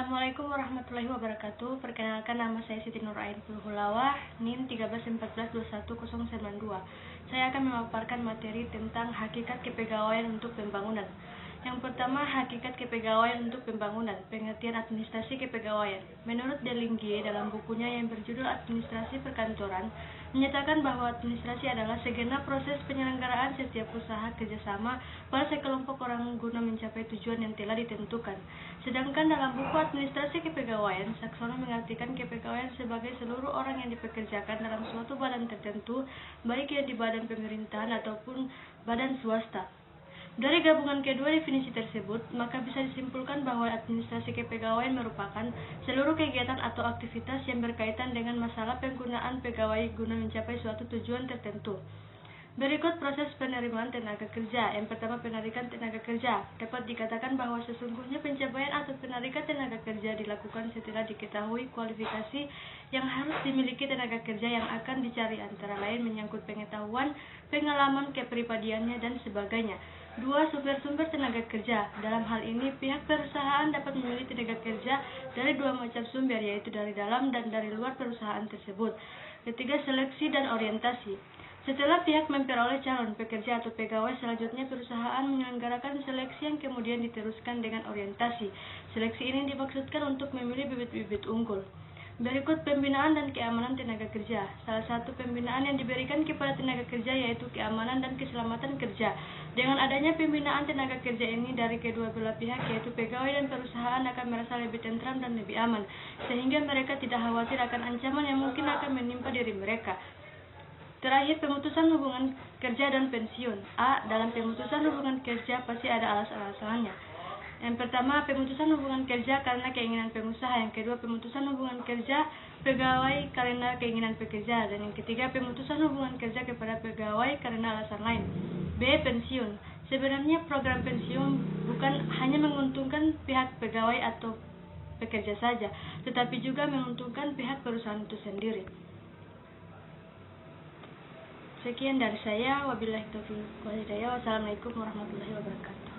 Assalamualaikum warahmatullahi wabarakatuh. Perkenalkan, nama saya Siti Nurain Pulhulawah, NIM 13142192. Saya akan memaparkan materi tentang hakikat kepegawaian untuk pembangunan. Yang pertama, hakikat kepegawaian untuk pembangunan, pengertian administrasi kepegawaian. Menurut Delinggie dalam bukunya yang berjudul Administrasi Perkantoran, menyatakan bahwa administrasi adalah segenap proses penyelenggaraan setiap usaha kerjasama pada sekelompok orang guna mencapai tujuan yang telah ditentukan. Sedangkan dalam buku Administrasi Kepegawaian, Saxono mengartikan kepegawaian sebagai seluruh orang yang dipekerjakan dalam suatu badan tertentu, baik yang di badan pemerintahan ataupun badan swasta. Dari gabungan kedua definisi tersebut, maka bisa disimpulkan bahwa administrasi kepegawaian merupakan seluruh kegiatan atau aktivitas yang berkaitan dengan masalah penggunaan pegawai guna mencapai suatu tujuan tertentu. Berikut proses penerimaan tenaga kerja. Yang pertama, penarikan tenaga kerja. Dapat dikatakan bahwa sesungguhnya pencapaian atau penarikan tenaga kerja dilakukan setelah diketahui kualifikasi yang harus dimiliki tenaga kerja yang akan dicari, antara lain menyangkut pengetahuan, pengalaman, kepribadiannya, dan sebagainya. 2. Sumber-sumber tenaga kerja. Dalam hal ini, pihak perusahaan dapat memilih tenaga kerja dari dua macam sumber, yaitu dari dalam dan dari luar perusahaan tersebut. 3. Seleksi dan orientasi. Setelah pihak memperoleh calon pekerja atau pegawai, selanjutnya perusahaan menyelenggarakan seleksi yang kemudian diteruskan dengan orientasi. Seleksi ini dimaksudkan untuk memilih bibit-bibit unggul. Berikut pembinaan dan keamanan tenaga kerja. Salah satu pembinaan yang diberikan kepada tenaga kerja yaitu keamanan dan keselamatan kerja. Dengan adanya pembinaan tenaga kerja ini dari kedua belah pihak, yaitu pegawai dan perusahaan, akan merasa lebih tentram dan lebih aman, sehingga mereka tidak khawatir akan ancaman yang mungkin akan menimpa diri mereka. Terakhir, pemutusan hubungan kerja dan pensiun. A. Dalam pemutusan hubungan kerja pasti ada alasan-alasannya. Yang pertama, pemutusan hubungan kerja karena keinginan pengusaha. Yang kedua, pemutusan hubungan kerja pegawai karena keinginan pekerja. Dan yang ketiga, pemutusan hubungan kerja kepada pegawai karena alasan lain. B. Pensiun. Sebenarnya program pensiun bukan hanya menguntungkan pihak pegawai atau pekerja saja, tetapi juga menguntungkan pihak perusahaan itu sendiri. Sekian dari saya, wabillahi taufiq wal hidayah. Wassalamualaikum warahmatullahi wabarakatuh.